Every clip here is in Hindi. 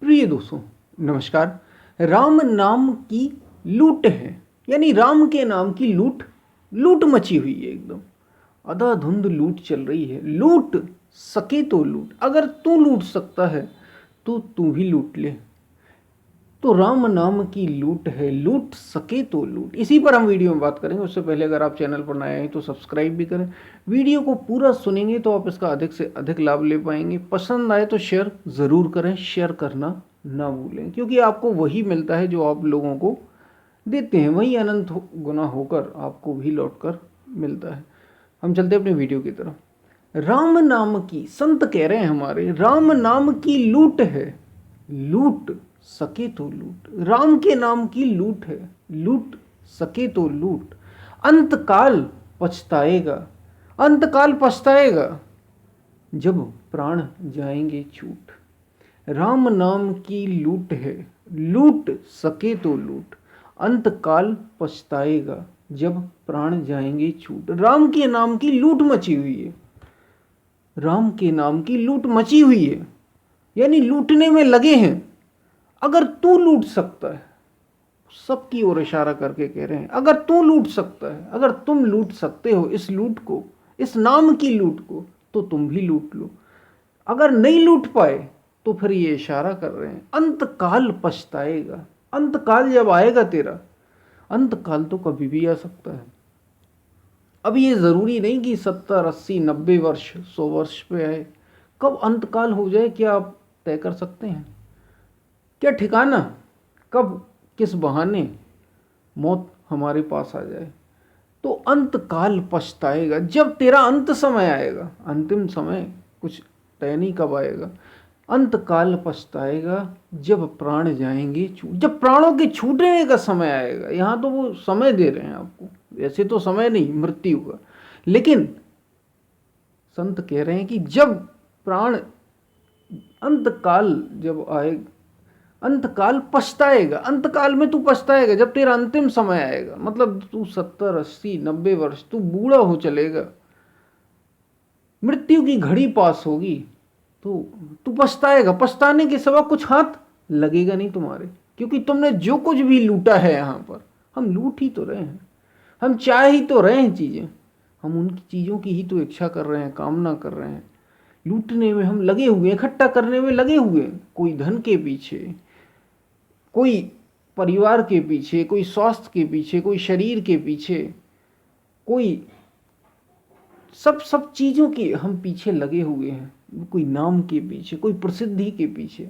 प्रिय दोस्तों, नमस्कार। राम नाम की लूट है, यानी राम के नाम की लूट लूट मची हुई है। एकदम अंधाधुंध लूट चल रही है। लूट सके तो लूट, अगर तू लूट सकता है तो तू भी लूट ले। तो राम नाम की लूट है, लूट सके तो लूट। इसी पर हम वीडियो में बात करेंगे। उससे पहले अगर आप चैनल पर नए हैं तो सब्सक्राइब भी करें। वीडियो को पूरा सुनेंगे तो आप इसका अधिक से अधिक लाभ ले पाएंगे। पसंद आए तो शेयर ज़रूर करें, शेयर करना ना भूलें, क्योंकि आपको वही मिलता है जो आप लोगों को देते हैं, वही अनंत गुना होकर आपको भी लौट कर मिलता है। हम चलते अपने वीडियो की तरफ। राम नाम की, संत कह रहे हैं हमारे, राम नाम की लूट है, लूट सके तो लूट। राम के नाम की लूट है, लूट सके तो लूट। अंतकाल पछताएगा, अंतकाल पछताएगा जब प्राण जाएंगे छूट। राम नाम की लूट है, लूट सके तो लूट। अंतकाल पछताएगा जब प्राण जाएंगे छूट। राम के नाम की लूट मची हुई है, राम के नाम की लूट मची हुई है, यानी लूटने में लगे हैं। अगर तू लूट सकता है, सबकी ओर इशारा करके कह रहे हैं, अगर तू लूट सकता है, अगर तुम लूट सकते हो इस लूट को, इस नाम की लूट को, तो तुम भी लूट लो। अगर नहीं लूट पाए तो फिर ये इशारा कर रहे हैं अंतकाल पछताएगा। अंतकाल जब आएगा तेरा, अंतकाल तो कभी भी आ सकता है। अब ये ज़रूरी नहीं कि 70, 80, 90 वर्ष, 100 वर्ष पे आए। कब अंतकाल हो जाए क्या आप तय कर सकते हैं? क्या ठिकाना कब किस बहाने मौत हमारे पास आ जाए। तो अंतकाल पछताएगा जब तेरा अंत समय आएगा। अंतिम समय कुछ तय नहीं कब आएगा। अंतकाल पछताएगा जब प्राण जाएंगे छूट, जब प्राणों के छूटने का समय आएगा। यहाँ तो वो समय दे रहे हैं आपको, वैसे तो समय नहीं, मृत्यु का। लेकिन संत कह रहे हैं कि जब प्राण, अंतकाल जब आए, अंतकाल पछताएगा। अंतकाल में तू पछताएगा जब तेरा अंतिम समय आएगा। मतलब तू 70, 80, 90 वर्ष तू बूढ़ा हो चलेगा, मृत्यु की घड़ी पास होगी, तो तू पछताएगा। पछताने के सिवा कुछ हाथ लगेगा नहीं तुम्हारे, क्योंकि तुमने जो कुछ भी लूटा है यहाँ पर, हम लूट ही तो रहे हैं, हम चाह ही तो रहे हैं चीज़ें, हम उनकी चीज़ों की ही तो इच्छा कर रहे हैं, कामना कर रहे हैं। लूटने में हम लगे हुए हैं, इकट्ठा करने में लगे हुए हैं। कोई धन के पीछे, कोई परिवार के पीछे, कोई स्वास्थ्य के पीछे, कोई शरीर के पीछे, कोई सब चीज़ों के हम पीछे लगे हुए हैं। कोई नाम के पीछे, कोई प्रसिद्धि के पीछे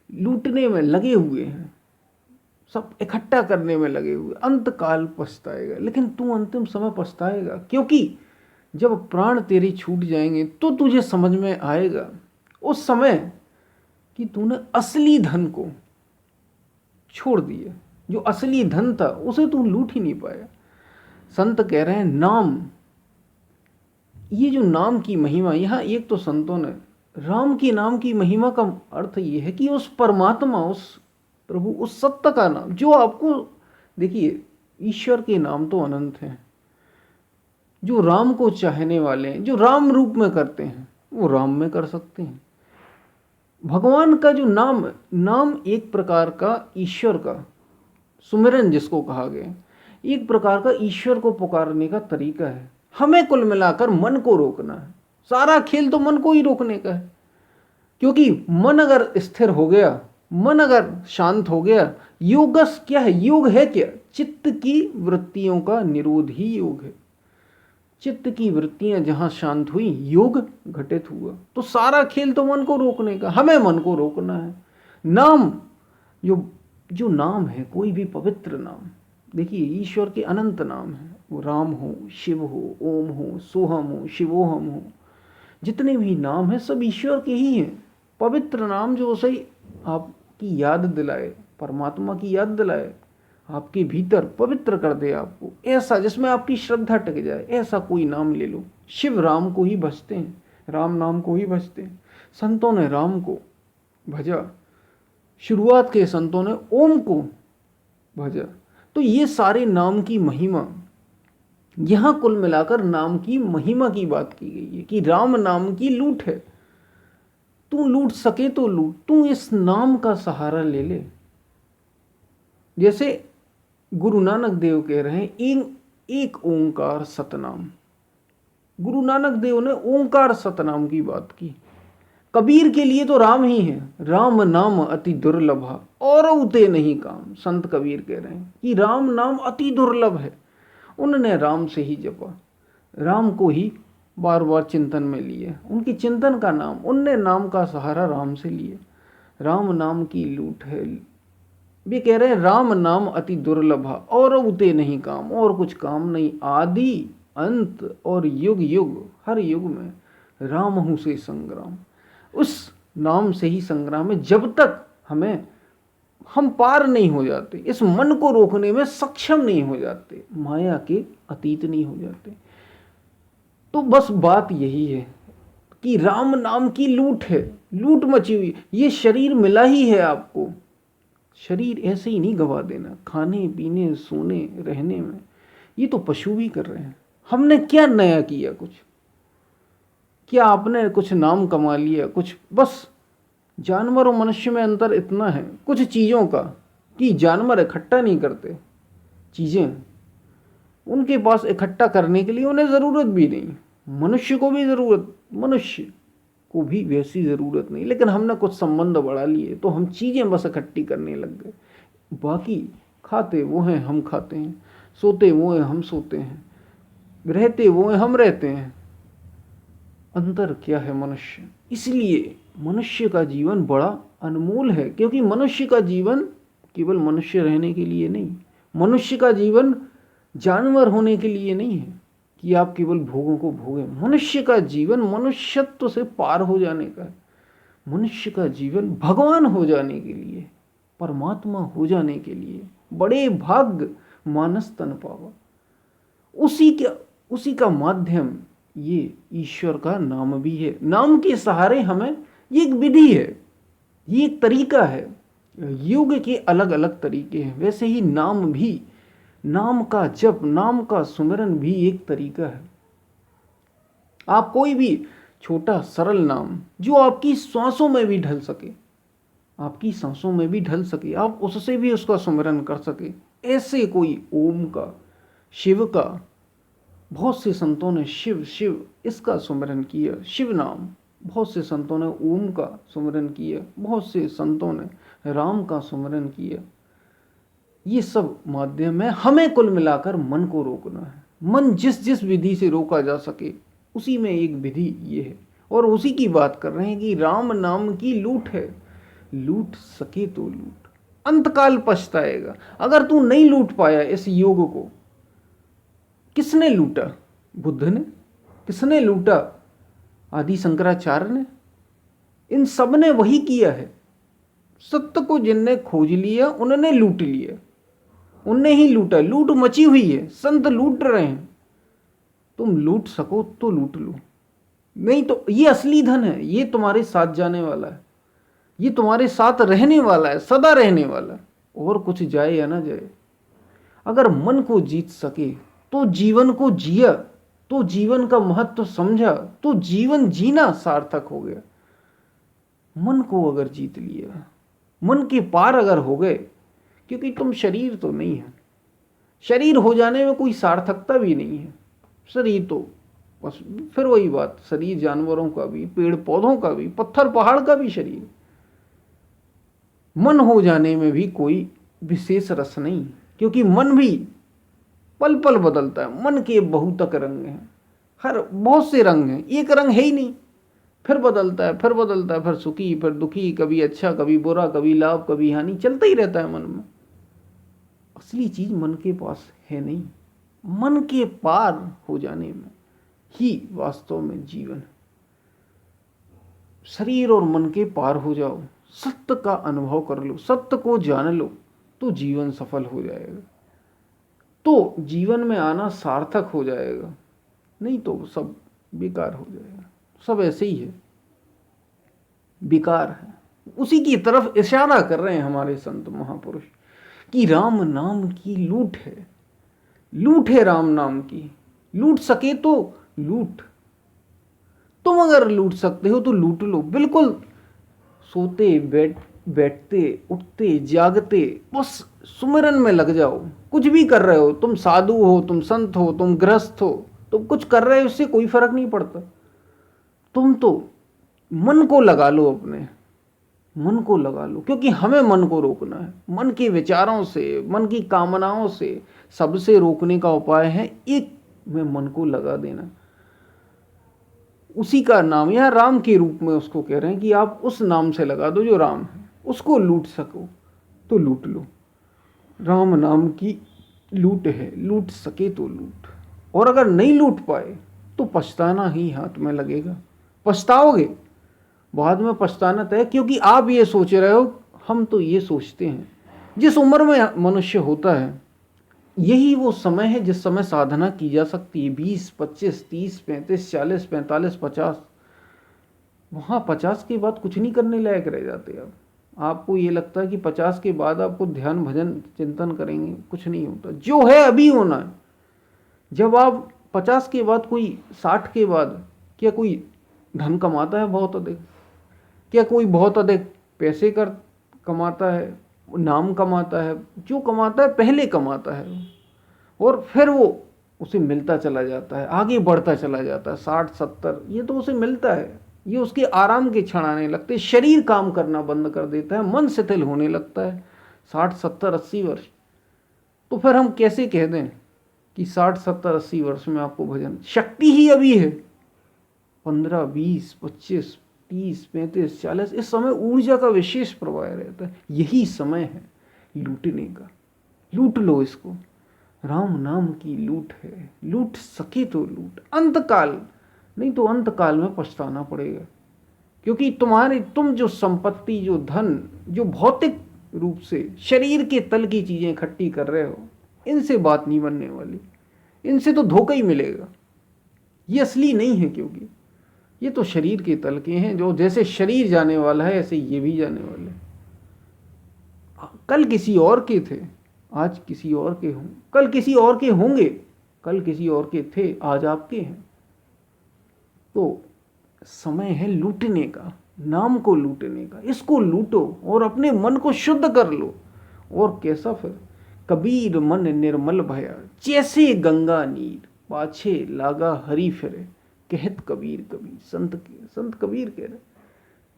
लूटने में लगे हुए हैं, सब इकट्ठा करने में लगे हुए। अंतकाल पछताएगा, लेकिन तू अंतिम समय पछताएगा, क्योंकि जब प्राण तेरे छूट जाएंगे तो तुझे समझ में आएगा उस समय कि तूने असली धन को छोड़ दिया। जो असली धन था उसे तू लूट ही नहीं पाया। संत कह रहे हैं नाम, ये जो नाम की महिमा, यहाँ एक तो संतों ने राम की नाम की महिमा का अर्थ ये है कि उस परमात्मा, उस प्रभु, उस सत्य का नाम जो आपको, देखिए ईश्वर के नाम तो अनंत हैं। जो राम को चाहने वाले हैं, जो राम रूप में करते हैं, वो राम में कर सकते हैं। भगवान का जो नाम, नाम एक प्रकार का ईश्वर का सुमिरन जिसको कहा गया, एक प्रकार का ईश्वर को पुकारने का तरीका है। हमें कुल मिलाकर मन को रोकना है। सारा खेल तो मन को ही रोकने का है, क्योंकि मन अगर स्थिर हो गया, मन अगर शांत हो गया, योगस क्या है, योग है क्या, चित्त की वृत्तियों का निरोध ही योग है। चित्त की वृत्तियां जहां शांत हुई, योग घटित हुआ। तो सारा खेल तो मन को रोकने का, हमें मन को रोकना है। नाम, जो जो नाम है, कोई भी पवित्र नाम, देखिए ईश्वर के अनंत नाम है। वो राम हो, शिव हो, ओम हो, सोहम हो, शिवोहम हो, जितने भी नाम हैं सब ईश्वर के ही हैं। पवित्र नाम जो उसे आपकी याद दिलाए, परमात्मा की याद दिलाए, आपके भीतर पवित्र कर दे आपको, ऐसा जिसमें आपकी श्रद्धा टिक जाए, ऐसा कोई नाम ले लो। शिव राम को ही भजते हैं, राम नाम को ही भजते हैं। संतों ने राम को भजा, शुरुआत के संतों ने ओम को भजा। तो ये सारे नाम की महिमा, यहाँ कुल मिलाकर नाम की महिमा की बात की गई है कि राम नाम की लूट है। तू लूट सके तो लूट, तू इस नाम का सहारा ले ले। जैसे गुरु नानक देव कह रहे हैं एक ओंकार सतनाम। गुरु नानक देव ने ओंकार सतनाम की बात की। कबीर के लिए तो राम ही है, राम नाम अति दुर्लभा और उते नहीं काम। संत कबीर कह रहे हैं कि राम नाम अति दुर्लभ है। उन्होंने राम से ही जपा, राम को ही बार बार चिंतन में लिए, उनकी चिंतन का नाम, उनने नाम का सहारा राम से लिए। राम नाम की लूट है। वे कह रहे हैं राम नाम अति दुर्लभा और उते नहीं काम, और कुछ काम नहीं। आदि अंत और युग युग, हर युग में राम हूँ से संग्राम। उस नाम से ही संग्राम है। जब तक हम पार नहीं हो जाते, इस मन को रोकने में सक्षम नहीं हो जाते, माया के अतीत नहीं हो जाते। तो बस बात यही है कि राम नाम की लूट है, लूट मची हुई। ये शरीर मिला ही है आपको, शरीर ऐसे ही नहीं गवा देना। खाने पीने सोने रहने में ये तो पशु भी कर रहे हैं। हमने क्या नया किया? कुछ क्या आपने कुछ नाम कमा लिया? कुछ बस जानवर और मनुष्य में अंतर इतना है कुछ चीज़ों का कि जानवर इकट्ठा नहीं करते चीज़ें, उनके पास इकट्ठा करने के लिए उन्हें ज़रूरत भी नहीं। मनुष्य को भी वैसी ज़रूरत नहीं, लेकिन हमने कुछ संबंध बढ़ा लिए तो हम चीज़ें बस इकट्ठी करने लग गए। बाकी खाते वो हैं, हम खाते हैं, सोते वो हैं, हम सोते हैं, रहते वो हैं, हम रहते हैं। अंतर क्या है? मनुष्य। इसलिए मनुष्य का जीवन बड़ा अनमोल है, क्योंकि मनुष्य का जीवन केवल मनुष्य रहने के लिए नहीं, मनुष्य का जीवन जानवर होने के लिए नहीं है कि आप केवल भोगों को भोगें। मनुष्य का जीवन मनुष्यत्व से पार हो जाने का है। मनुष्य का जीवन भगवान हो जाने के लिए, परमात्मा हो जाने के लिए। बड़े भाग्य मानस तन पावा, उसी का माध्यम ये ईश्वर का नाम भी है। नाम के सहारे हमें, ये एक विधि है, ये एक तरीका है। योग के अलग अलग तरीके हैं, वैसे ही नाम भी, नाम का जप, नाम का सुमिरन भी एक तरीका है। आप कोई भी छोटा सरल नाम जो आपकी सांसों में भी ढल सके, आपकी सांसों में भी ढल सके, आप उससे भी उसका सुमिरन कर सके, ऐसे कोई ओम का, शिव का, बहुत से संतों ने शिव शिव इसका सुमिरन किया, शिव नाम। बहुत से संतों ने ओम का सुमिरन किया, बहुत से संतों ने राम का सुमिरन किया। ये सब माध्यम है। हमें कुल मिलाकर मन को रोकना है। मन जिस जिस विधि से रोका जा सके उसी में एक विधि ये है, और उसी की बात कर रहे हैं कि राम नाम की लूट है। लूट सके तो लूट, अंतकाल पछताएगा। अगर तू नहीं लूट पाया इस योग को, किसने लूटा? बुद्ध ने? किसने लूटा? आदि शंकराचार्य ने? इन सब ने वही किया है। सत्य को जिनने खोज लिया उन्होंने लूट लिया, उनने ही लूटा। लूट मची हुई है, संत लूट रहे हैं। तुम लूट सको तो लूट लो, नहीं तो ये असली धन है, ये तुम्हारे साथ जाने वाला है, ये तुम्हारे साथ रहने वाला है, सदा रहने वाला है, और कुछ जाए या ना जाए। अगर मन को जीत सके तो जीवन को जिया, तो जीवन का महत्व समझा, तो जीवन जीना सार्थक हो गया। मन को अगर जीत लिया, मन के पार अगर हो गए, क्योंकि तुम शरीर तो नहीं है, शरीर हो जाने में कोई सार्थकता भी नहीं है। शरीर तो बस फिर वही बात, शरीर जानवरों का भी, पेड़ पौधों का भी, पत्थर पहाड़ का भी शरीर। मन हो जाने में भी कोई विशेष रस नहीं, क्योंकि मन भी पल पल बदलता है। मन के बहुतक रंग हैं, हर बहुत से रंग हैं, एक रंग है ही नहीं। फिर बदलता है, फिर बदलता है, फिर सुखी, फिर दुखी, कभी अच्छा, कभी बुरा, कभी लाभ, कभी हानि, चलता ही रहता है मन में। असली चीज मन के पास है नहीं। मन के पार हो जाने में ही वास्तव में जीवन है। शरीर और मन के पार हो जाओ, सत्य का अनुभव कर लो, सत्य को जान लो, तो जीवन सफल हो जाएगा, तो जीवन में आना सार्थक हो जाएगा। नहीं तो सब बेकार हो जाएगा, सब ऐसे ही है, बेकार है। उसी की तरफ इशारा कर रहे हैं हमारे संत महापुरुष कि राम नाम की लूट है, लूट है राम नाम की। लूट सके तो लूट, तुम अगर लूट सकते हो तो लूट लो। बिल्कुल सोते बैठते उठते जागते बस सुमिरन में लग जाओ। कुछ भी कर रहे हो, तुम साधु हो, तुम संत हो, तुम गृहस्थ हो, तुम कुछ कर रहे हो, इससे कोई फर्क नहीं पड़ता। तुम तो मन को लगा लो, अपने मन को लगा लो, क्योंकि हमें मन को रोकना है। मन के विचारों से, मन की कामनाओं से सबसे रोकने का उपाय है एक में मन को लगा देना। उसी का नाम या राम के रूप में उसको कह रहे हैं कि आप उस नाम से लगा दो जो राम है। उसको लूट सको तो लूट लो। राम नाम की लूट है, लूट सके तो लूट। और अगर नहीं लूट पाए तो पछताना ही हाथ में लगेगा। पछताओगे, बाद में पछताना तय, क्योंकि आप ये सोच रहे हो, हम तो ये सोचते हैं जिस उम्र में मनुष्य होता है यही वो समय है जिस समय साधना की जा सकती है। 20, 25, 30, 35, 40, 45, 50। वहाँ 50 के बाद कुछ नहीं करने लायक रह जाते। अब आपको ये लगता है कि 50 के बाद आपको ध्यान भजन चिंतन करेंगे, कुछ नहीं होता। जो है अभी होना है। जब आप 50 के बाद, कोई 60 के बाद, क्या कोई धन कमाता है बहुत अधिक? क्या कोई बहुत अधिक पैसे कर कमाता है, नाम कमाता है? जो कमाता है पहले कमाता है और फिर वो उसे मिलता चला जाता है, आगे बढ़ता चला जाता है। 60, 70 ये तो उसे मिलता है, ये उसके आराम के क्षण आने लगते हैं। शरीर काम करना बंद कर देता है, मन शिथिल होने लगता है 60, 70, 80 वर्ष। तो फिर हम कैसे कह दें कि 60, 70, 80 वर्ष में आपको भजन शक्ति ही अभी है? 15, 20, 25, 30, 35, 40 इस समय ऊर्जा का विशेष प्रवाह रहता है। यही समय है लूटने का। लूट लो इसको। राम नाम की लूट है, लूट सके तो लूट। अंतकाल नहीं तो अंतकाल में पछताना पड़ेगा, क्योंकि तुम जो संपत्ति, जो धन, जो भौतिक रूप से शरीर के तल की चीजें इकट्ठी कर रहे हो, इनसे बात नहीं बनने वाली। इनसे तो धोखा ही मिलेगा। ये असली नहीं है, क्योंकि ये तो शरीर के तल के हैं। जो जैसे शरीर जाने वाला है ऐसे ये भी जाने वाले। कल किसी और के थे, आज किसी और के हों, कल किसी और के होंगे, कल किसी और के थे, आज आपके हैं। तो समय है लूटने का, नाम को लूटने का। इसको लूटो और अपने मन को शुद्ध कर लो। और कैसा फिर? कबीर मन निर्मल भया, जैसे गंगा नीर, पाछे लागा हरि फिरे। कहत कबीर कबीर, संत कबीर कह रहे,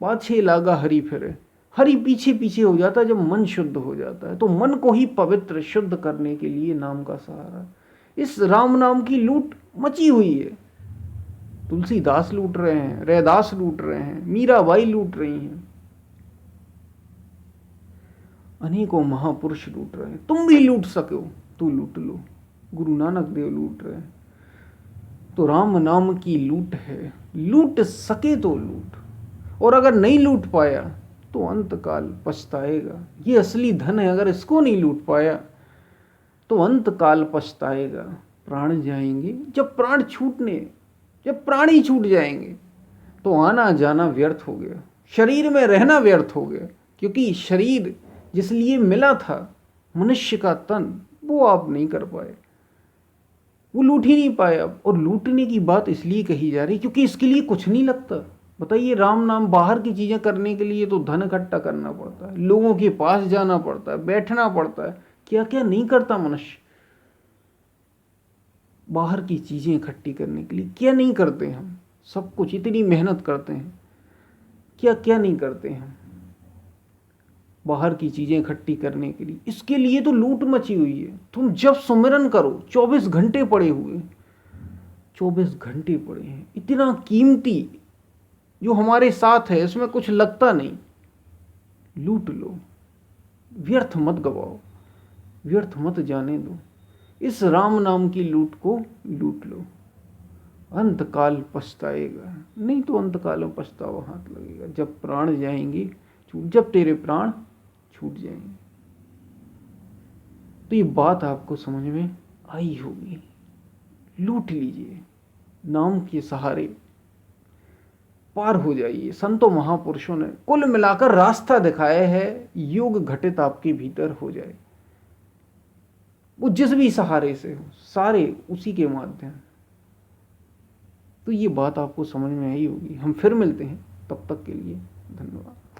पाछे लागा हरि फिरे। हरि पीछे पीछे हो जाता है जब मन शुद्ध हो जाता है। तो मन को ही पवित्र शुद्ध करने के लिए नाम का सहारा। इस राम नाम की लूट मची हुई है। तुलसीदास लूट रहे हैं, रैदास लूट रहे हैं, मीराबाई लूट रही हैं, अनेकों महापुरुष लूट रहे हैं। तुम भी लूट सको तो लूट लो। गुरु नानक देव लूट रहे हैं। तो राम नाम की लूट है, लूट सके तो लूट। और अगर नहीं लूट पाया तो अंतकाल पछताएगा। ये असली धन है, अगर इसको नहीं लूट पाया तो अंतकाल पछताएगा। प्राण जाएंगे, जब प्राण ही छूट जाएंगे तो आना जाना व्यर्थ हो गया, शरीर में रहना व्यर्थ हो गया। क्योंकि शरीर जिस लिए मिला था, मनुष्य का तन, वो आप नहीं कर पाए, वो लूट ही नहीं पाए। अब और लूटने की बात इसलिए कही जा रही क्योंकि इसके लिए कुछ नहीं लगता। बताइए, राम नाम बाहर की चीजें करने के लिए तो धन इकट्ठा करना पड़ता है, लोगों के पास जाना पड़ता है, बैठना पड़ता है, क्या क्या नहीं करता मनुष्य बाहर की चीजें इकट्ठी करने के लिए। क्या नहीं करते हम, सब कुछ इतनी मेहनत करते हैं, क्या क्या नहीं करते हम बाहर की चीजें इकट्ठी करने के लिए। इसके लिए तो लूट मची हुई है। तुम जब सुमिरन करो, 24 घंटे पड़े हुए, 24 घंटे पड़े हैं, इतना कीमती जो हमारे साथ है, इसमें कुछ लगता नहीं। लूट लो, व्यर्थ मत गवाओ, व्यर्थ मत जाने दो। इस राम नाम की लूट को लूट लो। अंतकाल पछताएगा, नहीं तो अंतकाल में पछतावा हाथ लगेगा। जब प्राण जाएंगे, जब तेरे प्राण छूट जाएंगे। तो ये बात आपको समझ में आई होगी। लूट लीजिए, नाम के सहारे पार हो जाइए। संतों महापुरुषों ने कुल मिलाकर रास्ता दिखाया है, योग घटित आपके भीतर हो जाए। वो जिस भी सहारे से हो, सारे उसी के माध्यम। तो ये बात आपको समझ में आई होगी। हम फिर मिलते हैं, तब तक के लिए धन्यवाद।